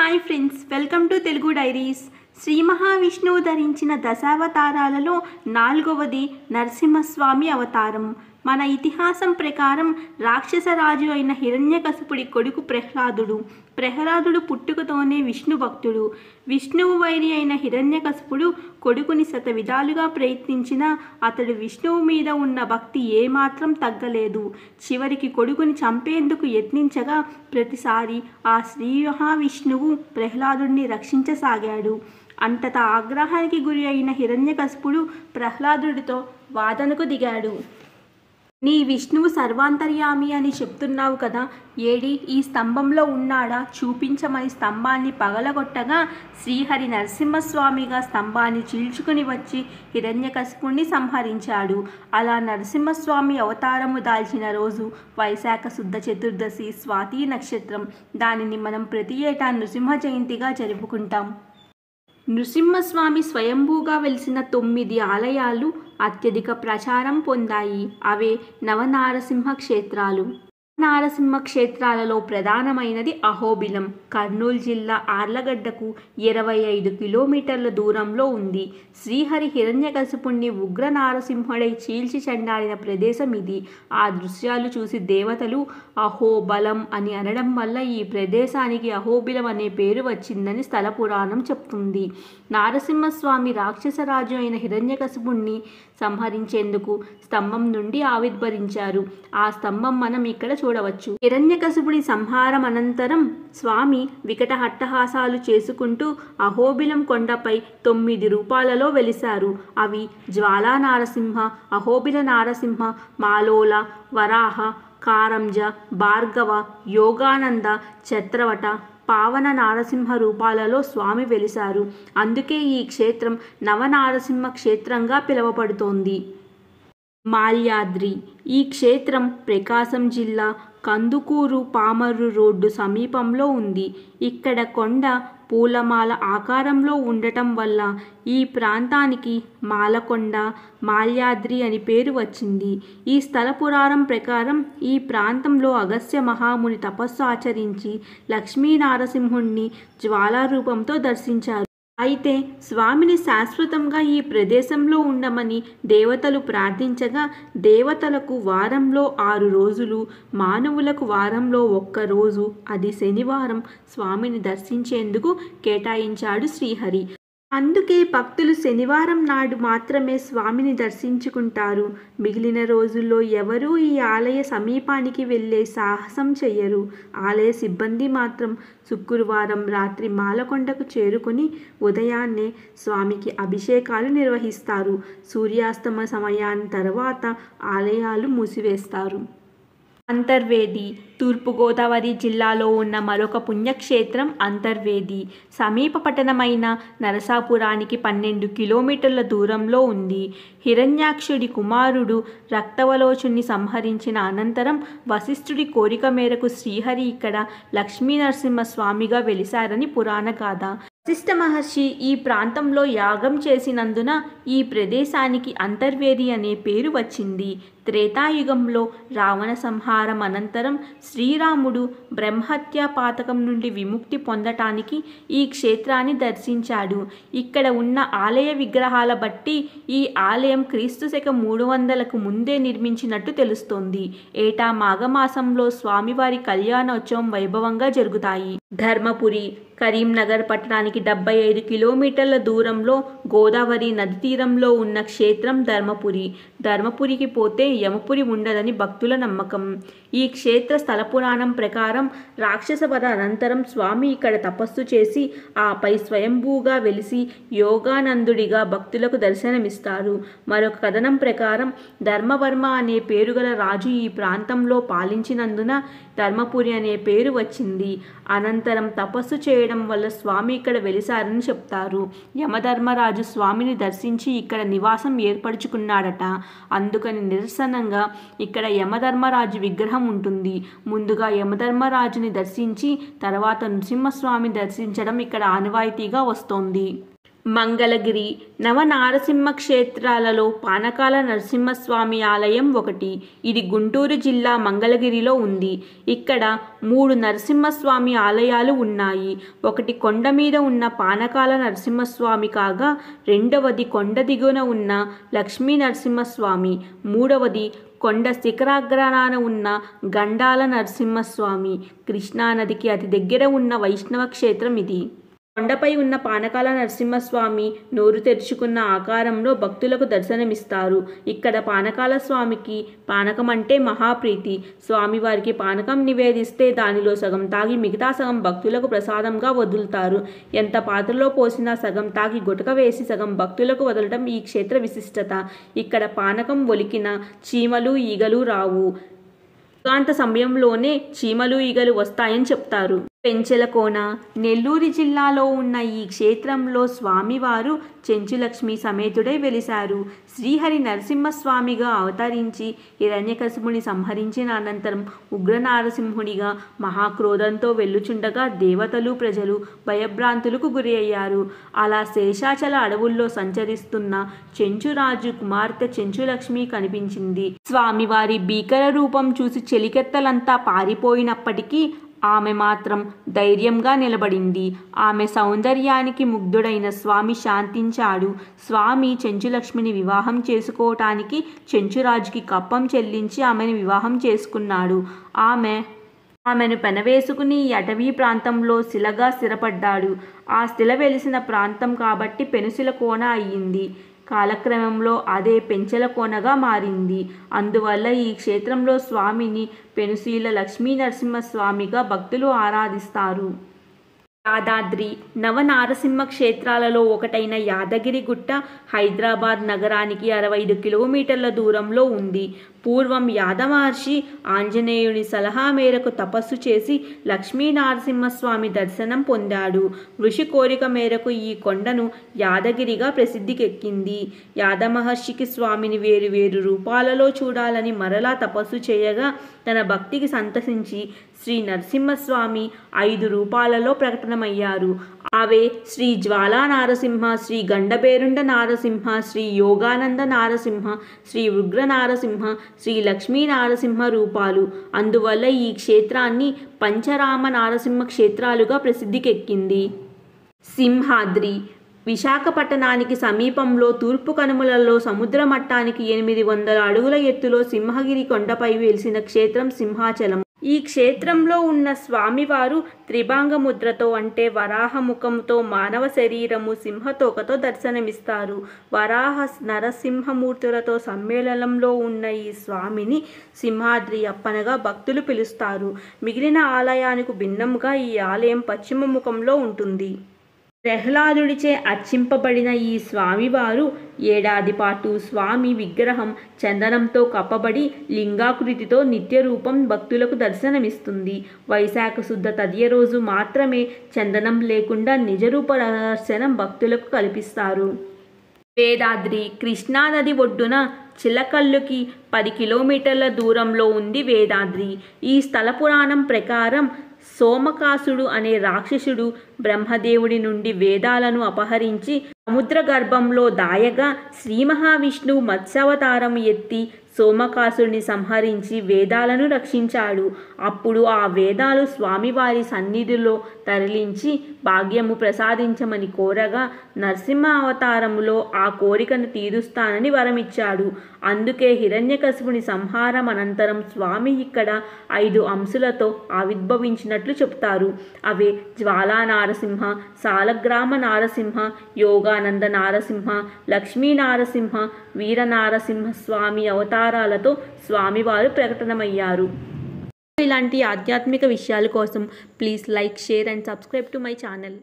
Hi friends, welcome to Telugu diaries. Shri మహావిష్ణువు ధరించిన దశావతారాలలో 4వది నరసింహస్వామి అవతారం. మన ఇతిహాసం ప్రకారం రాక్షసరాజు అయిన హిరణ్యకశిపుడి కొడుకు ప్రహ్లాదుడు పుట్టుకతోనే విష్ణు భక్తుడు. విష్ణువు వైరి అయిన హిరణ్యకశిపుడు కొడుకుని శతవిధాలుగా ప్రయత్నించినా అతడు విష్ణువు మీద ఉన్న భక్తి ఏమాత్రం తగ్గలేదు. చివరికి కొడుకుని చంపేందుకు యత్నించగా ప్రతిసారి ఆ శ్రీ మహావిష్ణువు ప్రహ్లాదుడిని రక్షించసాగాడు. అంతటా ఆగ్రహానికి గురి అయిన హిరణ్యకశిపుడు ప్రహ్లాదుడితో వాదనకు దిగాడు. నీ విష్ణువు సర్వాంతర్యామి అని చెప్తున్నావు కదా, ఏడి ఈ స్తంభంలో ఉన్నాడా చూపించమని స్తంభాన్ని పగలగొట్టగా శ్రీహరి నరసింహస్వామిగా స్తంభాన్ని చీల్చుకుని వచ్చి హిరణ్యకశిపుణ్ణి సంహరించాడు. అలా నరసింహస్వామి అవతారము దాల్చిన రోజు వైశాఖ శుద్ధ చతుర్దశి స్వాతి నక్షత్రం. దానిని మనం ప్రతి ఏటా నృసింహ జయంతిగా జరుపుకుంటాం. నృసింహస్వామి స్వయంభూగా వెలిసిన 9 ఆలయాలు అత్యధిక ప్రచారం పొందాయి. అవే నవనారసింహ క్షేత్రాలు. నారసింహ క్షేత్రాలలో ప్రధానమైనది అహోబిలం. కర్నూలు జిల్లా ఆర్లగడ్డకు 25 కిలోమీటర్ల దూరంలో ఉంది. శ్రీహరి హిరణ్యకశిపుణ్ణి ఉగ్ర నారసింహుడై చీల్చి చెండాడిన ప్రదేశం ఇది. ఆ దృశ్యాలు చూసి దేవతలు అహోబలం అని అనడం వల్ల ఈ ప్రదేశానికి అహోబిలం అనే పేరు వచ్చిందని స్థల పురాణం చెప్తుంది. నారసింహస్వామి రాక్షసరాజు అయిన హిరణ్యకశిపుణ్ణి సంహరించేందుకు స్తంభం నుండి ఆవిర్భవించారు. ఆ స్తంభం మనం ఇక్కడ చూడవచ్చు. హిరణ్యకశిపుడి సంహారం అనంతరం స్వామి వికట హట్టహాసాలు చేసుకుంటూ అహోబిలం కొండపై 9 రూపాలలో వెలిశారు. అవి జ్వాలా నారసింహ, అహోబిల నారసింహ, మాలోల, వరాహ, కారంజ, భార్గవ, యోగానంద, చత్రవట, పావన నారసింహ రూపాలలో స్వామి వెలిశారు. అందుకే ఈ క్షేత్రం నవనారసింహ క్షేత్రంగా పిలువబడుతోంది. మాల్యాద్రి. ఈ క్షేత్రం ప్రకాశం జిల్లా కందుకూరు పామర్రు రోడ్డు సమీపంలో ఉంది. ఇక్కడ కొండ పూలమాల ఆకారంలో ఉండటం వల్ల ఈ ప్రాంతానికి మాలకొండ, మాల్యాద్రి అని పేరు వచ్చింది. ఈ స్థల పురాణం ప్రకారం ఈ ప్రాంతంలో అగస్త్య మహాముని తపస్సు ఆచరించి లక్ష్మీనారసింహుణ్ణి జ్వాలా రూపంతో దర్శించారు. అయితే స్వామిని శాశ్వతంగా ఈ ప్రదేశంలో ఉండమని దేవతలు ప్రార్థించగా దేవతలకు వారంలో 6 రోజులు, మానవులకు వారంలో 1 రోజు, అది శనివారం స్వామిని దర్శించేందుకు కేటాయించాడు శ్రీహరి. అందుకే భక్తులు శనివారం నాడు మాత్రమే స్వామిని దర్శించుకుంటారు. మిగిలిన రోజుల్లో ఎవరూ ఈ ఆలయ సమీపానికి వెళ్ళే సాహసం చెయ్యరు. ఆలయ సిబ్బంది మాత్రం శుక్రవారం రాత్రి మాలకొండకు చేరుకుని ఉదయాన్నే స్వామికి అభిషేకాలు నిర్వహిస్తారు. సూర్యాస్తమ సమయాన్ని తర్వాత ఆలయాలు మూసివేస్తారు. అంతర్వేది. తూర్పుగోదావరి జిల్లాలో ఉన్న మరొక పుణ్యక్షేత్రం అంతర్వేది. సమీప పట్టణమైన నరసాపురానికి 12 కిలోమీటర్ల దూరంలో ఉంది. హిరణ్యాక్షుడి కుమారుడు రక్తవలోచుని సంహరించిన అనంతరం వశిష్ఠుడి కోరిక మేరకు శ్రీహరి ఇక్కడ లక్ష్మీనరసింహస్వామిగా వెలిశారని పురాణ గాథ. వశిష్ఠ మహర్షి ఈ ప్రాంతంలో యాగం చేసినందున ఈ ప్రదేశానికి అంతర్వేది అనే పేరు వచ్చింది. త్రేతాయుగంలో రావణ సంహారం అనంతరం శ్రీరాముడు బ్రహ్మహత్యా పాతకం నుండి విముక్తి పొందటానికి ఈ క్షేత్రాన్ని దర్శించాడు. ఇక్కడ ఉన్న ఆలయ విగ్రహాల బట్టి ఈ ఆలయం క్రీస్తు శక 300కు ముందే నిర్మించినట్టు తెలుస్తోంది. ఏటా మాఘమాసంలో స్వామివారి కళ్యాణోత్సవం వైభవంగా జరుగుతాయి. ధర్మపురి. కరీంనగర్ పట్టణానికి 75 కిలోమీటర్ల దూరంలో గోదావరి నది తీరంలో ఉన్న క్షేత్రం ధర్మపురి. ధర్మపురికి పోతే యమపురి ఉండదని భక్తుల నమ్మకం. ఈ క్షేత్ర స్థల పురాణం ప్రకారం రాక్షస వధ అనంతరం స్వామి ఇక్కడ తపస్సు చేసి ఆపై స్వయంభూగా వెలిసి యోగానందుడిగా భక్తులకు దర్శనమిస్తారు. మరొక కథనం ప్రకారం ధర్మవర్మ అనే పేరుగల రాజు ఈ ప్రాంతంలో పాలించినందున ధర్మపురి అనే పేరు వచ్చింది. అనంతరం తపస్సు చేయడం వల్ల స్వామి ఇక్కడ వెలిసారని చెప్తారు. యమధర్మరాజు స్వామిని దర్శించి ఇక్కడ నివాసం ఏర్పరచుకున్నాడట. అందుకని నిరసనంగా ఇక్కడ యమధర్మరాజు విగ్రహం ఉంటుంది. ముందుగా యమధర్మరాజుని దర్శించి తర్వాత నృసింహస్వామిని దర్శించడం ఇక్కడ ఆనవాయితీగా వస్తోంది. మంగళగిరి నవనారసింహ క్షేత్రాలలో పానకాల నరసింహస్వామి ఆలయం ఒకటి. ఇది గుంటూరు జిల్లా మంగళగిరిలో ఉంది. ఇక్కడ 3 నరసింహస్వామి ఆలయాలు ఉన్నాయి. ఒకటి కొండ మీద ఉన్న పానకాల నరసింహస్వామి కాగా, రెండవది కొండ దిగువన ఉన్న లక్ష్మీ నరసింహస్వామి, మూడవది కొండ శిఖరాగ్రాన ఉన్న గండాల నరసింహస్వామి. కృష్ణానదికి అతి దగ్గర ఉన్న వైష్ణవ క్షేత్రం ఇది. కొండపై ఉన్న పానకాల నరసింహస్వామి నోరు తెరుచుకున్న ఆకారంలో భక్తులకు దర్శనమిస్తారు. ఇక్కడ పానకాల స్వామికి పానకం అంటే మహాప్రీతి. స్వామివారికి పానకం నివేదిస్తే దానిలో సగం తాగి మిగతా సగం భక్తులకు ప్రసాదంగా వదులుతారు. ఎంత పాత్రలో పోసినా సగం తాగి గుటక వేసి సగం భక్తులకు వదలడం ఈ క్షేత్ర విశిష్టత. ఇక్కడ పానకం ఒలికిన చీమలు ఈగలు రావు. ఏకాంత సమయంలోనే చీమలు ఈగలు వస్తాయని చెప్తారు. పెంచెలకోన నెల్లూరు జిల్లాలో ఉన్న ఈ క్షేత్రంలో స్వామివారు చెంచులక్ష్మి సమేతుడై వెలిశారు. శ్రీహరి నరసింహస్వామిగా అవతరించి హిరణ్యకశిపుని సంహరించిన అనంతరం ఉగ్రనారసింహుడిగా మహాక్రోధంతో వెల్లుచుండగా దేవతలు ప్రజలు భయభ్రాంతులకు గురి అయ్యారు. అలా శేషాచల అడవుల్లో సంచరిస్తున్న చెంచురాజు కుమార్తె చెంచులక్ష్మి కనిపించింది. స్వామివారి భీకర రూపం చూసి చెలికెత్తలంతా పారిపోయినప్పటికీ ఆమె మాత్రం ధైర్యంగా నిలబడింది. ఆమె సౌందర్యానికి ముగ్ధుడైన స్వామి శాంతించాడు. స్వామి చెంచులక్ష్మిని వివాహం చేసుకోవటానికి చెంచురాజుకి కప్పం చెల్లించి ఆమెను వివాహం చేసుకున్నాడు. ఆమెను పెనవేసుకుని ఈ అటవీ ప్రాంతంలో శిలగా స్థిరపడ్డాడు. ఆ శిల వెలిసిన ప్రాంతం కాబట్టి పెనుశిల కోన అయ్యింది. కాలక్రమంలో అదే పెంచెల కోనగా మారింది. అందువల్ల ఈ క్షేత్రంలో స్వామిని పెనుశీల లక్ష్మీ నరసింహస్వామిగా భక్తులు ఆరాధిస్తారు. యాదాద్రి నవనారసింహ క్షేత్రాలలో ఒకటైన యాదగిరిగుట్ట హైదరాబాద్ నగరానికి 65 కిలోమీటర్ల దూరంలో ఉంది. పూర్వం యాదమహర్షి ఆంజనేయుని సలహా మేరకు తపస్సు చేసి లక్ష్మీనరసింహస్వామి దర్శనం పొందాడు. ఋషి కోరిక మేరకు ఈ కొండను యాదగిరిగా ప్రసిద్ధికెక్కింది. యాదమహర్షికి స్వామిని వేరు రూపాలలో చూడాలని మరలా తపస్సు చేయగా తన భక్తికి సంతసించి శ్రీ నరసింహస్వామి 5 రూపాలలో ప్రకటనమయ్యారు. అవే శ్రీ జ్వాలా నారసింహ, శ్రీ గండబేరుండ నారసింహ, శ్రీ యోగానంద నారసింహ, శ్రీ ఉగ్ర నారసింహ, శ్రీ లక్ష్మీ నారసింహ రూపాలు. అందువల్ల ఈ క్షేత్రాన్ని పంచరామ నారసింహ క్షేత్రాలుగా ప్రసిద్ధికెక్కింది. సింహాద్రి విశాఖపట్టణానికి సమీపంలో తూర్పు కనుమలలో సముద్ర మట్టానికి 800 అడుగుల ఎత్తులో సింహగిరి కొండపై వెలిసిన క్షేత్రం సింహాచలం. ఈ క్షేత్రంలో ఉన్న స్వామివారు త్రిభంగ ముద్రతో అంటే వరాహ ముఖంతో మానవ శరీరము సింహతోకతో దర్శనమిస్తారు. వరాహ నరసింహమూర్తులతో సమ్మేళనంలో ఉన్న ఈ స్వామిని సింహాద్రి అప్పనగా భక్తులు పిలుస్తారు. మిగిలిన ఆలయానికి భిన్నంగా ఈ ఆలయం పశ్చిమ ముఖంలో ఉంటుంది. ప్రహ్లాదుడిచే అర్చింపబడిన ఈ స్వామివారు ఏడాది పాటు స్వామి విగ్రహం చందనంతో కప్పబడి లింగాకృతితో నిత్యరూపం భక్తులకు దర్శనమిస్తుంది. వైశాఖ శుద్ధ తదియ రోజు మాత్రమే చందనం లేకుండా నిజరూప దర్శనం భక్తులకు కల్పిస్తారు. వేదాద్రి కృష్ణానది ఒడ్డున చిలకల్లుకి 10 కిలోమీటర్ల దూరంలో ఉంది వేదాద్రి. ఈ స్థల పురాణం ప్రకారం సోమకాసుడు అనే రాక్షసుడు బ్రహ్మదేవుడి నుండి వేదాలను అపహరించి సముద్ర గర్భంలో దాయగా శ్రీ మహావిష్ణువు మత్స్యావతారం ఎత్తి సోమకాసుడిని సంహరించి వేదాలను రక్షించాడు. అప్పుడు ఆ వేదాలు స్వామివారి సన్నిధిలో తరలించి భాగ్యము ప్రసాదించమని కోరగా నరసింహ అవతారములో ఆ కోరికను తీరుస్తానని వరమిచ్చాడు. అందుకే హిరణ్యకశిపుని సంహారం అనంతరం స్వామి ఇక్కడ 5 అంశులతో ఆవిర్భవించినట్లు చెప్తారు. అవే జ్వాలా నారసింహ, సాలగ్రామ నారసింహ, యోగానంద నారసింహ, లక్ష్మీ నారసింహ, వీర నారసింహ స్వామి అవతారాలతో స్వామివారు ప్రకటనమయ్యారు. ఇలాంటి ఆధ్యాత్మిక విషయాల కోసం please like, share and subscribe to my channel.